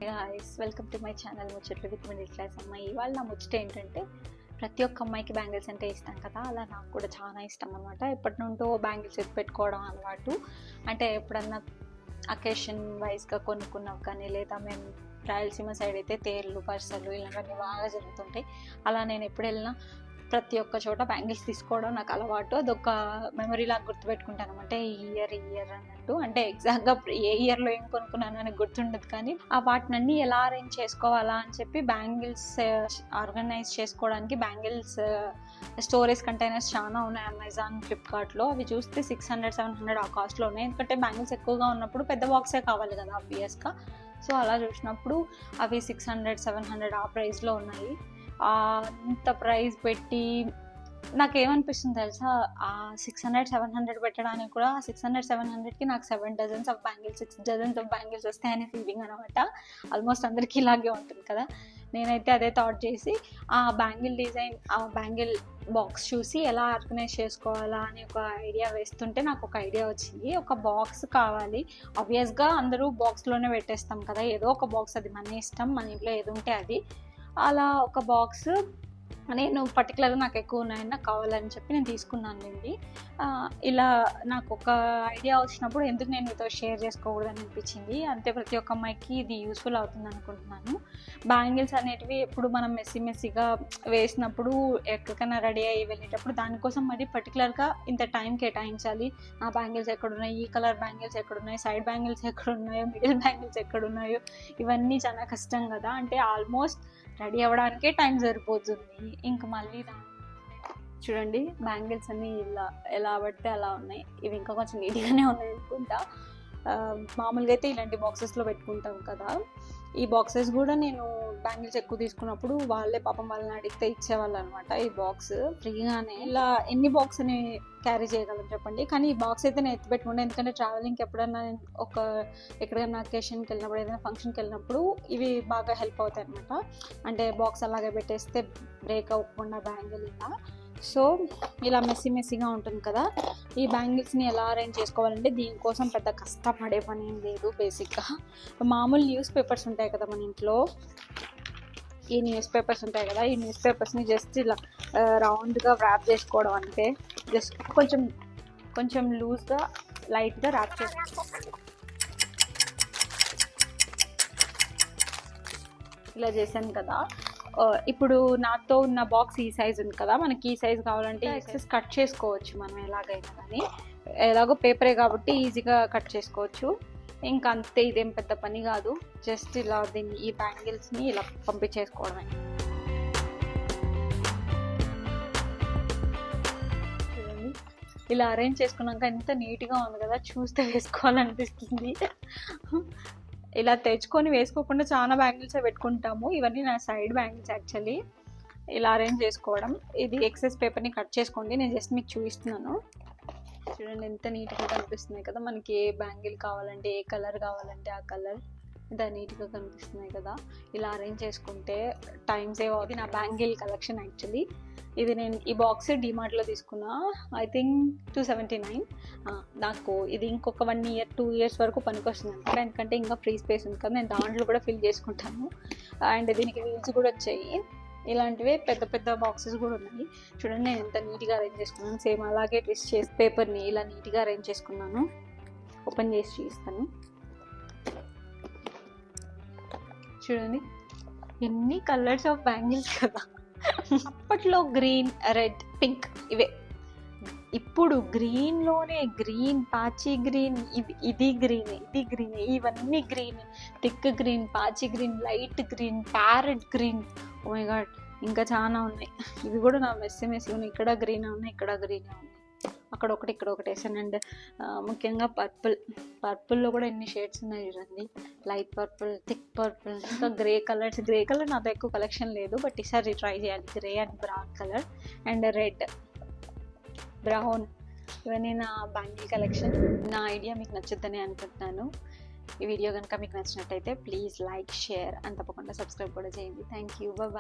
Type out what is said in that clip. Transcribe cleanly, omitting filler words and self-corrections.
Guys, welcome to my channel ముచ్చట్లు with middle class అమ్మాయి. ఇవాళ నా ముచ్చట ఏంటంటే, ప్రతి ఒక్క అమ్మాయికి బ్యాంగిల్స్ అంటే ఇష్టం కదా, అలా నాకు కూడా చాలా ఇష్టం అనమాట. ఎప్పటి నుండో బ్యాంగిల్స్ ఎత్తి పెట్టుకోవడం అలవాటు. అంటే ఎప్పుడన్నా అకేషన్ వైజ్గా కొనుక్కున్నాం కానీ, లేదా మేము రాయలసీమ సైడ్ అయితే తేర్లు పర్సలు ఇలాంటివన్నీ బాగా జరుగుతుంటాయి. అలా నేను ఎప్పుడు వెళ్ళినా ప్రతి ఒక్క చోట బ్యాంగిల్స్ తీసుకోవడం నాకు అలవాటు. అదొక మెమరీ లాగా గుర్తుపెట్టుకుంటాను అనమాట. ఈ ఇయర్ అన్నట్టు. అంటే ఎగ్జాక్ట్గా ఏ ఇయర్లో ఏం కొనుక్కున్నాను అని గుర్తుండదు, కానీ ఆ వాటినన్నీ ఎలా అరేంజ్ చేసుకోవాలా అని చెప్పి బ్యాంగిల్స్ ఆర్గనైజ్ చేసుకోవడానికి బ్యాంగిల్స్ స్టోరేజ్ కంటైనర్స్ చాలా ఉన్నాయి అమెజాన్, ఫ్లిప్కార్ట్లో. అవి చూస్తే 600-700 ఆ కాస్ట్లో ఉన్నాయి. ఎందుకంటే బ్యాంగిల్స్ ఎక్కువగా ఉన్నప్పుడు పెద్ద బాక్సే కావాలి కదా ఆబ్వియస్గా. సో అలా చూసినప్పుడు అవి 600-700 ఆ ప్రైస్లో ఉన్నాయి. అంత ప్రైస్ పెట్టి నాకేమనిపిస్తుంది తెలుసా, ఆ 600-700 పెట్టడానికి కూడా 600-700కి నాకు 7 dozens of bangles, 6 dozens of bangles వస్తాయనే ఫీలింగ్ అనమాట. ఆల్మోస్ట్ అందరికీ ఇలాగే ఉంటుంది కదా. నేనైతే అదే థాట్ చేసి ఆ బ్యాంగిల్ డిజైన్, ఆ బ్యాంగిల్ బాక్స్ చూసి ఎలా ఆర్గనైజ్ చేసుకోవాలా అని ఒక ఐడియా వేస్తుంటే నాకు ఒక ఐడియా వచ్చింది. ఒక బాక్స్ కావాలి. ఆబ్వియస్గా అందరూ బాక్స్లోనే పెట్టేస్తాం కదా, ఏదో ఒక బాక్స్, అది మన ఇష్టం, మన ఇంట్లో ఏది ఉంటే అది. అలా ఒక బాక్స్ నేను పర్టికులర్గా నాకు ఎక్కువ ఉన్నాయని నాకు కావాలని చెప్పి నేను తీసుకున్నాను అండి. ఇలా నాకు ఒక ఐడియా వచ్చినప్పుడు ఎందుకు నేను మీతో షేర్ చేసుకోకూడదని అనిపించింది. అంతే, ప్రతి ఒక్క అమ్మాయికి ఇది యూస్ఫుల్ అవుతుంది అనుకుంటున్నాను. బ్యాంగిల్స్ అనేటివి ఎప్పుడు మనం మెస్సీగా వేసినప్పుడు, ఎక్కడికైనా రెడీ అయ్యి వెళ్ళేటప్పుడు దానికోసం మరి పర్టికులర్గా ఇంత టైం కేటాయించాలి. ఆ బ్యాంగిల్స్ ఎక్కడున్నాయి, ఈ కలర్ బ్యాంగిల్స్ ఎక్కడున్నాయి, సైడ్ బ్యాంగిల్స్ ఎక్కడున్నాయో, మిడిల్ బ్యాంగిల్స్ ఎక్కడున్నాయో, ఇవన్నీ చాలా కష్టం కదా. అంటే ఆల్మోస్ట్ రెడీ అవ్వడానికే టైం సరిపోతుంది. ఇంకా మళ్ళీ చూడండి, బ్యాంగిల్స్ అన్నీ ఇలా ఎలా పడితే అలా ఉన్నాయి. ఇవి ఇంకా కొంచెం నీట్గానే ఉన్నాయి అనుకుంటా. మామూలుగా అయితే ఇలాంటి బాక్సెస్లో పెట్టుకుంటాం కదా. ఈ బాక్సెస్ కూడా నేను బ్యాంగిల్స్ ఎక్కువ తీసుకున్నప్పుడు వాళ్ళే పాపం వాళ్ళని అడిగితే ఇచ్చేవాళ్ళు అనమాట. ఈ బాక్స్ ఫ్రీగానే. ఇలా ఎన్ని బాక్స్ అని క్యారీ చేయగలం చెప్పండి. కానీ ఈ బాక్స్ అయితే నేను ఎత్తి పెట్టుకుంటాను, ఎందుకంటే ట్రావెలింగ్కి ఎప్పుడైనా ఎక్కడికైనా అకేషన్కి వెళ్ళినప్పుడు, ఏదైనా ఫంక్షన్కి వెళ్ళినప్పుడు ఇవి బాగా హెల్ప్ అవుతాయి అనమాట. అంటే బాక్స్ అలాగే పెట్టేస్తే బ్రేక్ అవ్వకుండా బ్యాంగిల్ ఇలా. సో ఇలా మెస్సీగా ఉంటుంది కదా. ఈ బ్యాంగిల్స్ని ఎలా అరేంజ్ చేసుకోవాలంటే దీనికోసం పెద్ద కష్టపడే పని ఏం లేదు. బేసిక్గా మామూలు న్యూస్ పేపర్స్ ఉంటాయి కదా మన ఇంట్లో, ఈ న్యూస్ పేపర్స్ ఉంటాయి కదా, ఈ న్యూస్ పేపర్స్ని జస్ట్ ఇలా రౌండ్గా ర్యాప్ చేసుకోవడం. అంటే జస్ట్ కొంచెం లూజ్గా లైట్గా ర్యాప్ చేసుకోవాలి. ఇలా చేశాను కదా. ఇప్పుడు నాతో ఉన్న బాక్స్ ఈ సైజ్ ఉంది కదా, మనకి ఈ సైజ్ కావాలంటే ఎక్సెస్ కట్ చేసుకోవచ్చు మనం ఎలాగైనా. కానీ ఎలాగో పేపరే కాబట్టి ఈజీగా కట్ చేసుకోవచ్చు. ఇంకా అంతే, ఇదేం పెద్ద పని కాదు. జస్ట్ ఇలా దీన్ని, ఈ బ్యాంగిల్స్ని ఇలా పంపించేసుకోవడమే. చూడండి, ఇలా అరేంజ్ చేసుకున్నాక ఎంత నీట్గా ఉంది కదా, చూస్తే వేసుకోవాలనిపిస్తుంది. ఇలా తెచ్చుకొని వేసుకోకుండా చాలా బ్యాంగిల్సే పెట్టుకుంటాము. ఇవన్నీ నా సైడ్ బ్యాంగిల్స్ యాక్చువల్లీ. ఇలా అరేంజ్ చేసుకోవడం. ఇది ఎక్సెస్ పేపర్ని కట్ చేసుకోండి, నేను జస్ట్ మీకు చూపిస్తున్నాను. చూడండి ఎంత నీట్గా కనిపిస్తున్నాయి కదా. మనకి ఏ బ్యాంగిల్ కావాలంటే, ఏ కలర్ కావాలంటే ఆ కలర్ ఇంత నీట్గా కనిపిస్తున్నాయి కదా. ఇలా అరేంజ్ చేసుకుంటే టైం సేవ్ అవుతుంది. నా బ్యాంగిల్ కలెక్షన్ యాక్చువల్లీ ఇది. నేను ఈ బాక్స్ డిమార్ట్లో తీసుకున్నా, ఐ థింక్ 279. నాకు ఇది ఇంకొక 1 year 2 years వరకు పనికొస్తుంది అనమాట. ఎందుకంటే ఇంకా ఫ్రీ స్పేస్ ఉంది కదా, నేను దాంట్లో కూడా ఫిల్ చేసుకుంటాను. అండ్ దీనికి వీల్స్ కూడా వచ్చాయి. ఇలాంటివే పెద్ద బాక్సెస్ కూడా ఉన్నాయి. చూడండి నేను ఎంత నీట్గా అరేంజ్ చేసుకున్నాను. సేమ్ అలాగే ట్విస్ట్ చేసి పేపర్ని ఇలా నీట్గా అరేంజ్ చేసుకున్నాను. ఓపెన్ చేసి చూపిస్తాను. చూడండి ఎన్ని కలర్స్ ఆఫ్ బ్యాంగిల్స్ కదా. అప్పట్లో గ్రీన్, రెడ్, పింక్ ఇవే. ఇప్పుడు గ్రీన్లోనే గ్రీన్, పాచి గ్రీన్, ఇది గ్రీన్, ఇవన్నీ గ్రీన్, థిక్ గ్రీన్, పాచి green, light green, parrot green. Oh my god, ఇంకా చాలా ఉన్నాయి. ఇవి కూడా నా మెస్సీ ఉన్నాయి. ఇక్కడ గ్రీన్ ఉన్నాయి, ఇక్కడ గ్రీన్ ఉన్నాయి, అక్కడ ఒకటి ఇక్కడ ఒకటి వేసాను. అండ్ ముఖ్యంగా పర్పుల్లో కూడా ఎన్ని షేడ్స్ ఉన్నాయి చూడండి. లైట్ పర్పుల్, థిక్ పర్పుల్, ఇంకా గ్రే కలర్ నాతో ఎక్కువ కలెక్షన్ లేదు, బట్ ఈసారి ట్రై చేయాలి. Grey and brown colour and red, brown, ఇవన్నీ నా బ్యాంగిల్ కలెక్షన్. నా ఐడియా మీకు నచ్చుద్దని అనుకుంటున్నాను. ఈ వీడియో కనుక మీకు నచ్చినట్టయితే ప్లీజ్ లైక్, షేర్ అండ్ తప్పకుండా సబ్స్క్రైబ్ కూడా చేయండి. Thank you, bye.